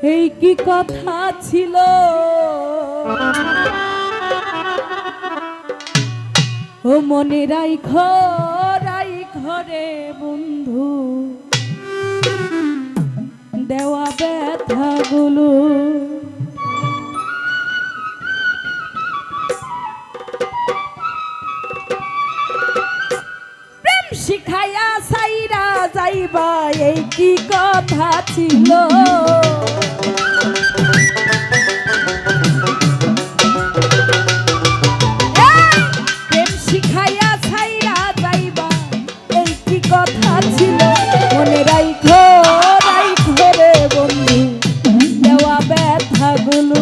এই কি কথা ছিল ও মনে রাইখো রাইখো রে বন্ধু দেওয়া ব্যথাগুলো প্রেম শিখাইয়া সাইরা যাইবা এই কি কথা ছিল প্রেম শিখাইয়া সাইরা যাইবা এই কি কথা ছিল মনে রাইখো রাইখো রে বন্ধু দেওয়া ব্যথাগুলো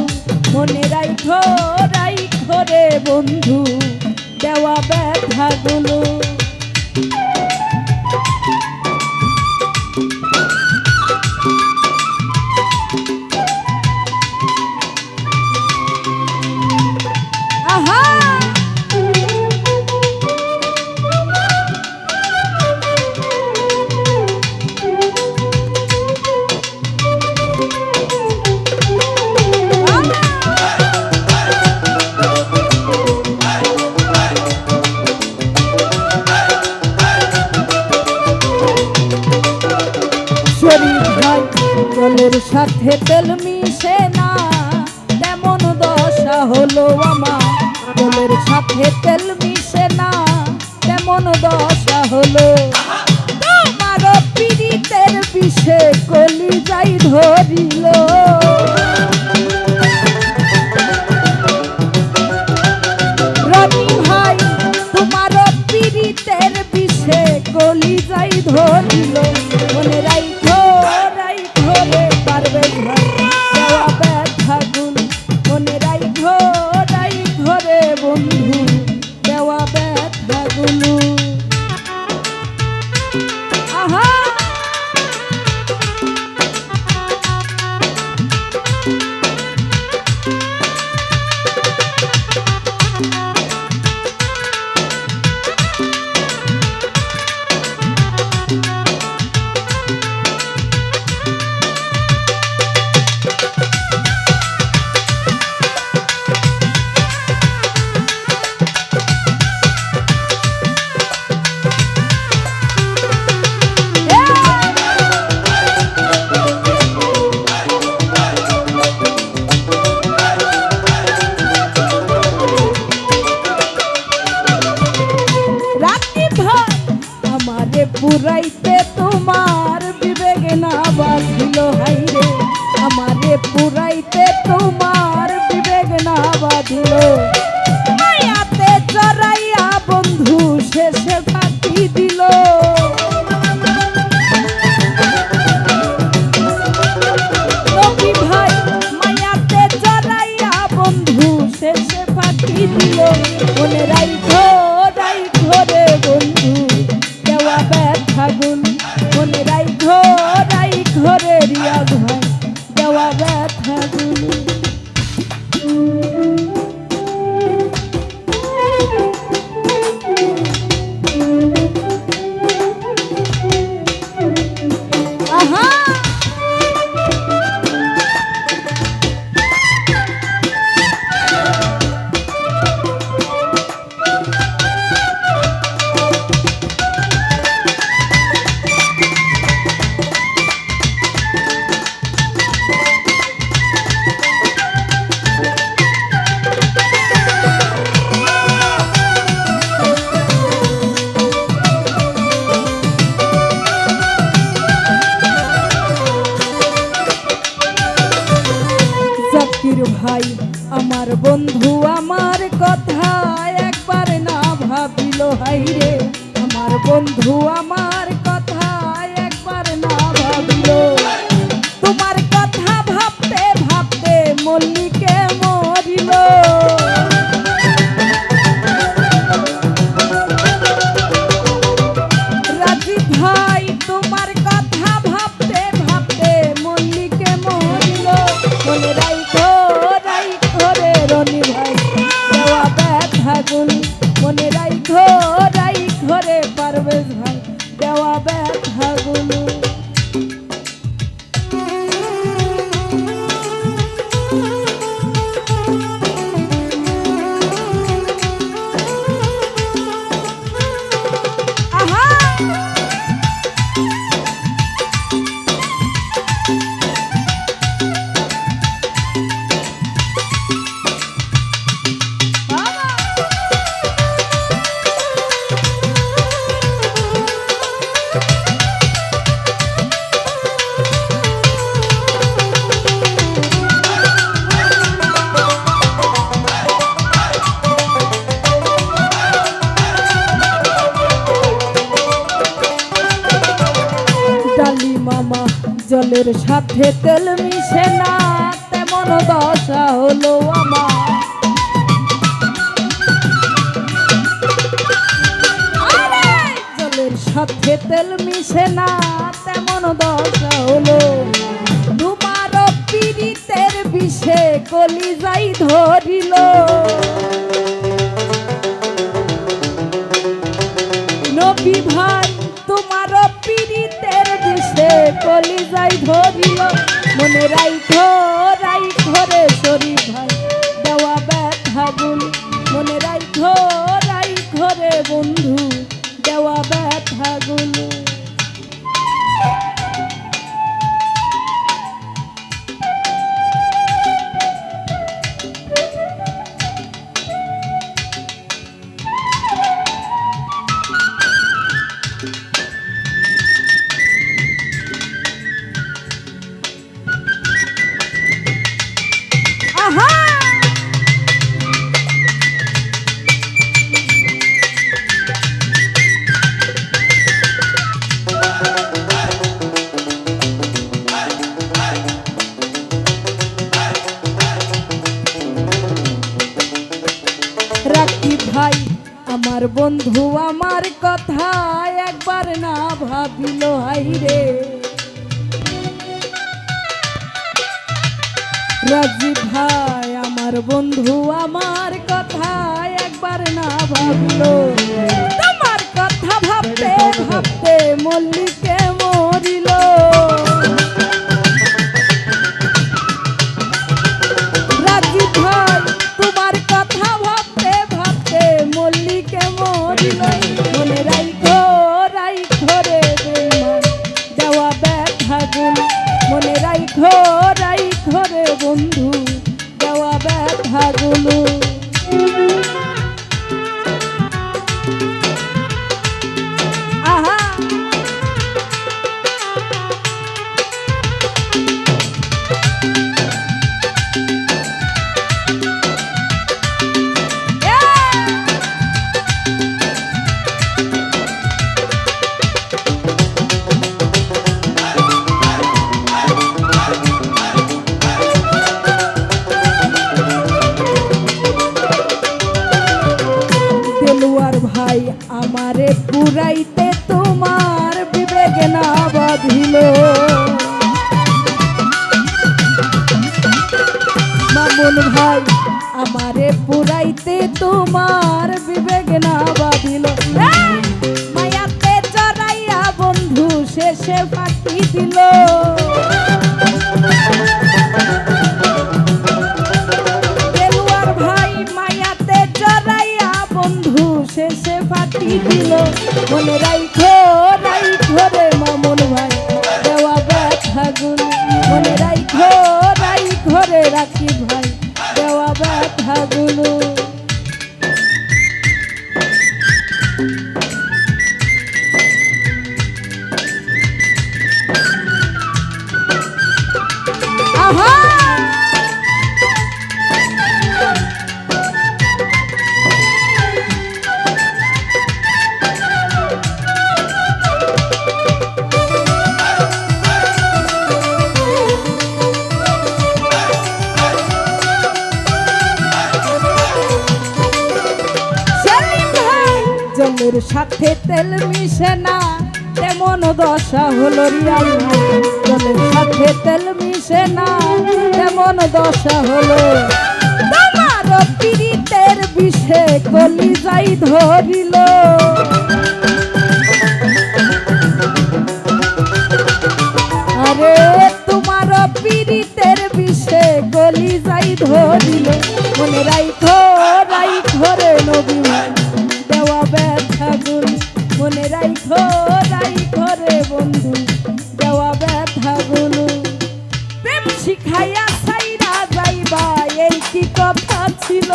মনে রাইখো রাইখো রে বন্ধু দেওয়া ব্যথাগুলো জলের সাথে তেল মিশে না তেমন দশা হলো আমার জলের সাথে তেল মিশে না তেমন দশা হলো তোমার পীড়িতের বিষে কলি যাই ধরিল রনি ভাই তোমার পীড়িতের বিষে কলি যাই ধরিল মনে রাইখো রে পারবে দেওয়া ব্যথাগুলো মনে রাইখো রাইখো রে বন্ধু দেওয়া ব্যথাগুলো আহা পুরাইতে তোমার বিবেক না বাঁধিল হাইরে আমারে পুরাইতে তোমার বিবেক না বাঁধিল মায়াতে চড়াইয়া বন্ধু শেষে ফাঁকি দিল রবি ভাই মায়াতে চড়াইয়া বন্ধু শেষে ফাঁকি দিল মনে রাইখো রাইখো রে বন্ধু দেওয়া ব্যথাগুলো মনে রাইখো রাইখো রে রিয়াজ ভাই দেওয়া ব্যথাগুলো ভাই আমার বন্ধু আমার কথা একবার না ভাবিল হাইরে আমার বন্ধু আমার কথা একবার না ভাবিল তোমার কথা ভাবতে ভাবতে মল্লিকে মরিল রাজীব ভাই তোমার কথা ভাবতে ভাবতে মল্লিকে মরিল মনে রাইখো রাইখো রে রনি ভাই জলের সাথে তেল মিশে না তেমন দশা হলো আমার। জলের সাথে তেল মিশে না তেমন দশা হলো, তোমার পীড়িতের বিষে কলিজাই ধরিল। নবী ভাই তোমার পীড়িতের বিষে কলিজাই ধরিল, মনে রাইখো রাইখো রে শরীফ ভাই দেওয়া ব্যথাগুলো, মনে রাইখো রাইখো রে বন্ধু দেওয়া ব্যথাগুলো। রাখি ভাই আমার বন্ধু আমার কথা একবার না ভাবিল হাইরে, রাজি ভাই আমার বন্ধু আমার কথা একবার না ভাবিল, তোমার কথা ভাবতে ভাবতে মল্লিকে মরিল। রাজি ভাই তোমার কথা ভাবতে ভাবতে মল্লিকে মরিল, মনে রাইখো রাইখো রে বেঈমান দেওয়া ব্যথাগুলো, মনে রাইখো রাইখো রে বন্ধু দেওয়া ব্যথাগুলো। আহা ভাই আমারে পুরাইতে তোমার বিবেক না বাঁধিল, মামুন ভাই আমারে পুরাইতে তোমার বিবেক না বাঁধিল, মায়াতে চড়াইয়া বন্ধু শেষে ফাঁকি দিল। শেষে ফাঁকি দিল, মনে রাইখো রাইখো রে মামুন ভাই দেওয়া ব্যথাগুলো, মনে রাইখো রাইখো রে রাখি ভাই দেওয়া ব্যথাগুলো। আহা জলের সাথে তেল মিশে না তেমন দশা হলো রিয়াল ভাই, জলের সাথে তেল মিশে না তেমন দশা হলো, তোমার পীড়িতের বিষে কলিজাই ধরিল। আরে তোমার পীড়িতের বিষে কলিজাই ধরিল, মনে রাইখো রাইখো রে নবী ভাই দেওয়া ব্যথাগুলো, মনে রাইখো রাইখো রে বন্ধু দেওয়া ব্যথাগুলো। প্রেম শিখাইয়া সাইরা যাইবা এই কি কথা ছিল,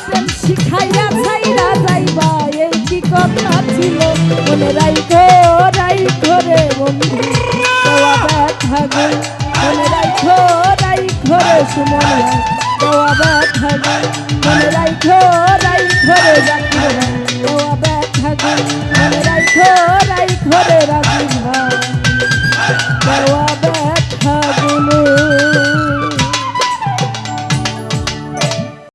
প্রেম শিখাইয়া সাইরা যাইবা এই কি কথা ছিল, মনে রাইখো রাইখো রে বন্ধু দেওয়া ব্যথাগুলো, মনে রাইখো রাইখো রে সুমন দেওয়া ব্যথাগুলো, মনে রাইখো